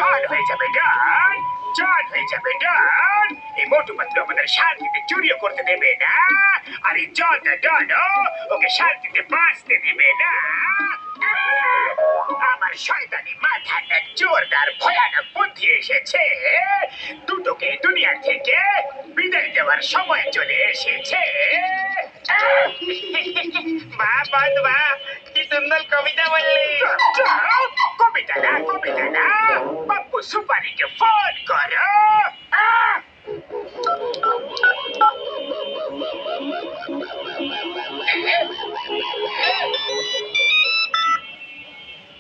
ডন হয়ে যাবে ডন। এই মোটু পাতলু আমাদের শান্তিতে চুরিও করতে দেবে না, আর এই ডন ওকে শান্তিতে বাঁচতে দেবে না। আমার শয়তানি মাথায় এক জোরদার ভয়ানক বুদ্ধি এসেছে। দুটোকে দুনিয়া থেকে বিদায় দেওয়ার সময় চলে এসেছে। বাহ বন্ধুবা, কি সুন্দর কবিতা বললি। কবিতা না, পাপ্পু সুপারিকে ফোন করো।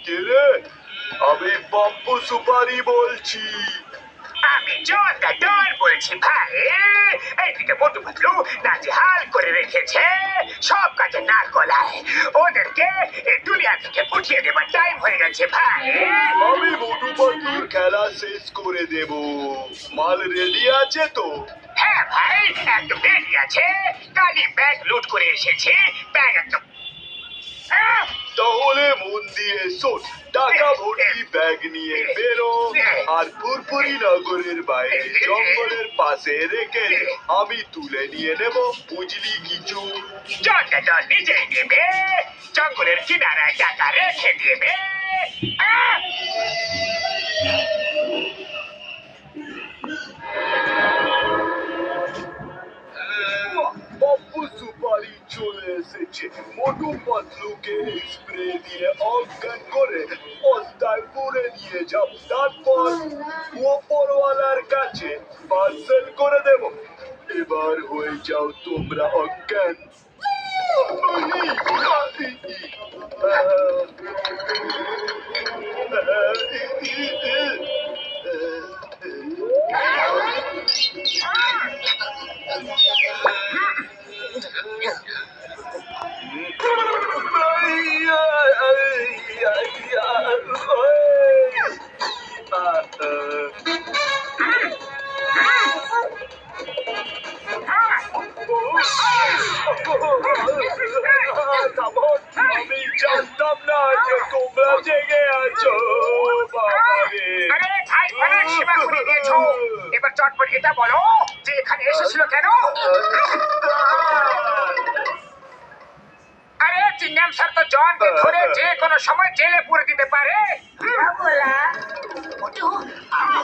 কে রে? আমি পাপ্পু সুপারি বলছি। আমি ডন বলছি ভাই। এইদিকে মোটু পাতলু নাজেহাল করে রেখেছে, সব কাজে নাক গলায়। ওদেরকে এই দুনিয়া থেকে উঠিয়ে দেবার টাইম হয়ে গেছে ভাই। আমি মোটু পাতলুর খেলা শেষ করে দেব। মাল রেডি আছে তো? হ্যাঁ ভাই, একদম রেডি আছে। কালি ব্যাগ লুট করে এসেছি, ব্যাগ একদম। তাহলে মন দিয়ে শোন, টাকা ভর্তি ব্যাগ নিয়ে বেরো আর ফুরফুরি নগরের বাইরে জঙ্গলের পাশে রেখে দে। আমি তুলে নিয়ে নেব, বুঝলি কিছু? ডন নিজেই দেবে, জঙ্গলের কিনারায় টাকা রেখে দেবে। পাপ্পু সুপারি চলে এসেছে। মোটু পাতলুকে স্প্রে দিয়ে অজ্ঞান করে বস্তায় পুরে নিয়ে যাও, তারপর ওপরওয়ালার কাছে পার্সেল করে দেব। এবার হয়ে যাও তোমরা অজ্ঞান। আমি জানতাম না যে তোমরা জেগে আছো। আরে ভাই, অনেক সেবা করে দিয়েছো। এবার চটপট এটা বলো যে এখানে এসেছিল কেন? আরে চিংগাম স্যার তো জনকে ধরে যে কোনো সময় জেলে পুরে দিতে পারে।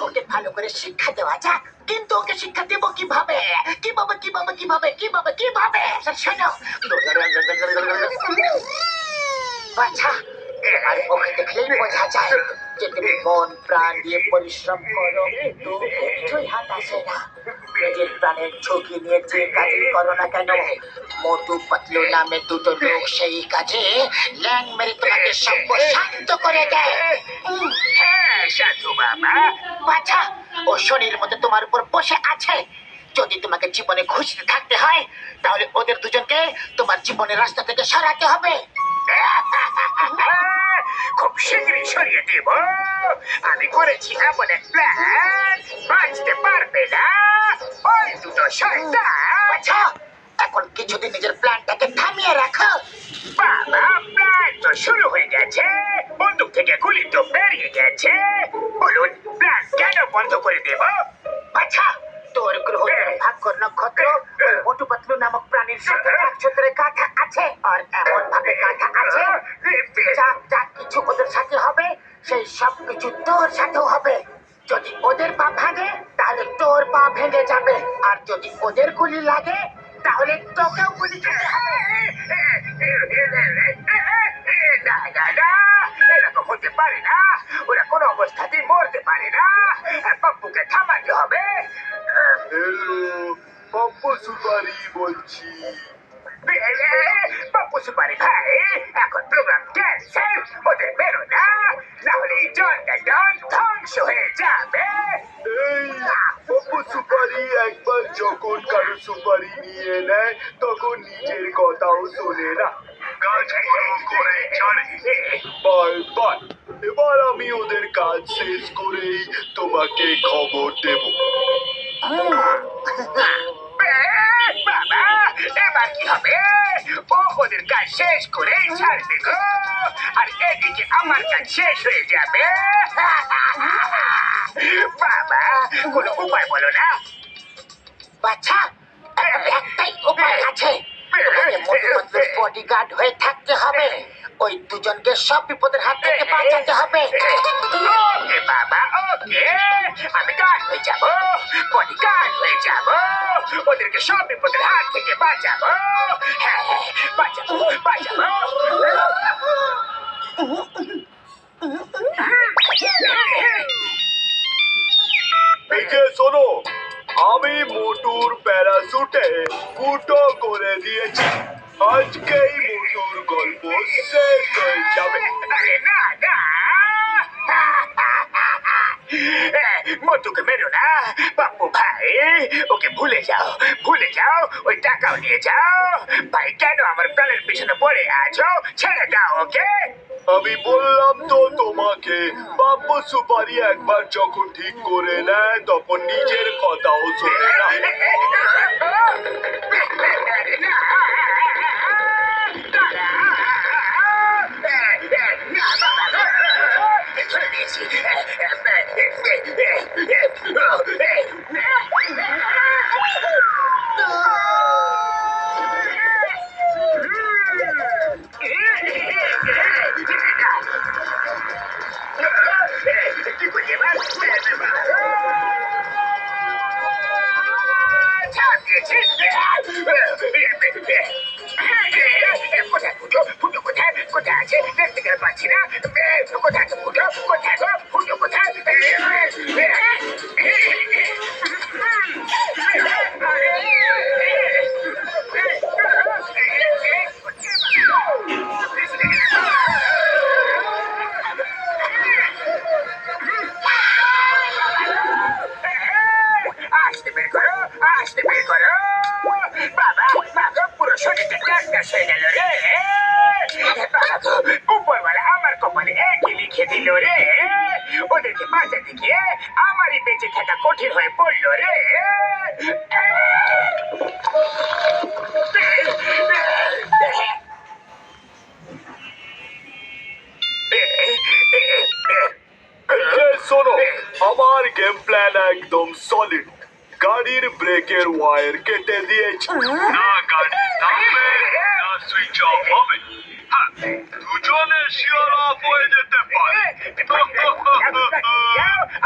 ওকে ভালো করে শিক্ষা দেওয়া যাক, কিন্তু ওকে শিক্ষা দেব কিভাবে? শোনো, বাচ্চা, আর ওকে দেখলেই বোঝা যায় যে তুমি মন প্রাণ দিয়ে পরিশ্রম করো, কিন্তু কিছুই হাত আসে না। নিজের প্রাণের ঝুঁকি নিয়ে যে কাজই করো না কেন, মোটু পাতলু নামে দুটো লোক সেই কাজে ল্যাং মেরে তোমাকে সর্ব শান্ত করে দেয়। হ্যাঁ সাধু বাবা। বাচ্চা, ও শনির মধ্যে তোমার উপর বসে আছে। যদি তোমাকে জীবনে খুশিতে থাকতে হয়, তাহলে ওদের দুজনকে তোমার জীবনের রাস্তা থেকে সরাতে হবে। খুব শীঘ্রই সরিয়ে দেব। আমি করেছি এমন এক প্ল্যান, বাঁচতে পারবে না ওই দুটো শয়তান। বাচ্চা, এখন কিছুদিন নিজের প্ল্যানটাকে থামিয়ে রাখো। বাবা, প্ল্যান তো শুরু হয়ে গেছে, বন্দুক থেকে গুলি তো বেরিয়ে গেছে। বলুন প্ল্যান কেন বন্ধ করে দেব? বাচ্চা, তোর গ্রহ ভাগ্যর নক্ষত্র ওই মোটু পাতলু নামক প্রাণীর সাথে এক সূত্রে গাঁথা আছে, আর এমন ভাবে গাঁথা আছে যা কিছু ওদের সাথে হবে সেই সব কিছু তোর সাথেও হবে। যদি ওদের পা ভাঙে তাহলে তোর পা ভেঙে যাবে, আর যদি ওদের গুলি লাগে তাহলে তোকেও গুলি খেতে হবে। না, এরকম হতে পারে না। ওরা কোনো অবস্থাতেই মরতে পারে না। পাপ্পুকে থামাতে হবে। হ্যালো, পাপ্পু সুপারি বলছি। পাপ্পু সুপারি ভাই, এখন প্রোগ্রাম ক্যান্সেল। ওদের বেরো না, নাহলে এই ডন ধ্বংস হয়ে যাবে। এই পাপ্পু সুপারি একবার যখন কারো সুপারি নিয়ে নেয় তখন নিজের কথাও শোনে না, কাজ বরং করে ছাড়ে বারবার। এবার আমি ওদের কাজ শেষ করেই তোমাকে খবর দেব। বাবা, এবার কি হবে? ও ওদের কাজ শেষ করেই ছাড়বে গো, আর এদিকে আমার কাজ শেষ হয়ে যাবে। বাবা কোনো উপায় বলো না বাচ্চা একটাই উপায় আছে, তোমাকে মোটু পাতলুর বডিগার্ড হয়ে থাকতে হবে। ওই দুজনকে সব বিপদের হাত থেকে বাঁচাতে হবে। ওকে বাবা ওকে, আমি গার্ড হয়ে যাবো, বডিগার্ড হয়ে যাবো, ওদেরকে সব বিপদের হাত থেকে বাঁচাবো। হ্যাঁ বাঁচাবো বাঁচাবো। এই যে শোনো, আমি মোটুর প্যারাসুটে ফুটো করে দিয়েছি। আজকেই মোটুর গল্প শেষ হয়ে যাবে। আরে না না, মোটুকে মেরো না বাপু ভাই, ওকে ভুলে যাও ভুলে যাও, ওই টাকাও নিয়ে যাও। ভাই কেন আমার প্রাণের পিছনে পড়ে আছো, ছেড়ে দাও ওকে। আমি বললাম তো তোমাকে, বাপ্পু সুপারি একবার যখন ঠিক করে নেয় তখন নিজের কথাও শোনে না। কি করি এবার? কোথায় ফুটো ফুটো কোথায় কোথায় আছে দেখতে গেলে পাচ্ছি না। কোথায় আছে ফুটো, কোথায় গো ফুটো কোথায়? আসতে বের করো, আসতে বের করো। বাবা বাবা পুরো শরীরটা ট্যাঙ্কাস হয়ে গেল রে। বাবা গো, উপরওয়ালা আমার কপালে একই লিখে দিল রে। ওদেরকে বাঁচাতে গিয়ে আমারই বেঁচে থাকা কঠিন হয়ে পড়লো রে। এই যে শোনো, আমার গেম প্ল্যান একদম সলিড। গাড়ির ব্রেকের ওয়্যার কেটে দিয়েছি, না গাড়ি থামবে না সুইচ অফ হবে। হ্যাঁ, দুজনে শিওর অফ হয়ে যেতে পারে।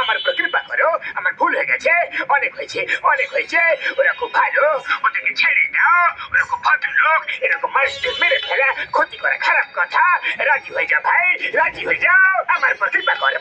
আমার উপর কৃপা করো, আমার ভুল হয়ে গেছে, অনেক হয়েছে অনেক হয়েছে। ওরা খুব ভালো, ওদেরকে ছেড়ে দাও, ওরা খুব ভদ্রলোক। এরকম মানুষদের মেরে ফেলা ক্ষতি করা খারাপ কথা। রাজি হয়ে যাও ভাই, রাজি হয়ে যাও, আমার উপর কৃপা করো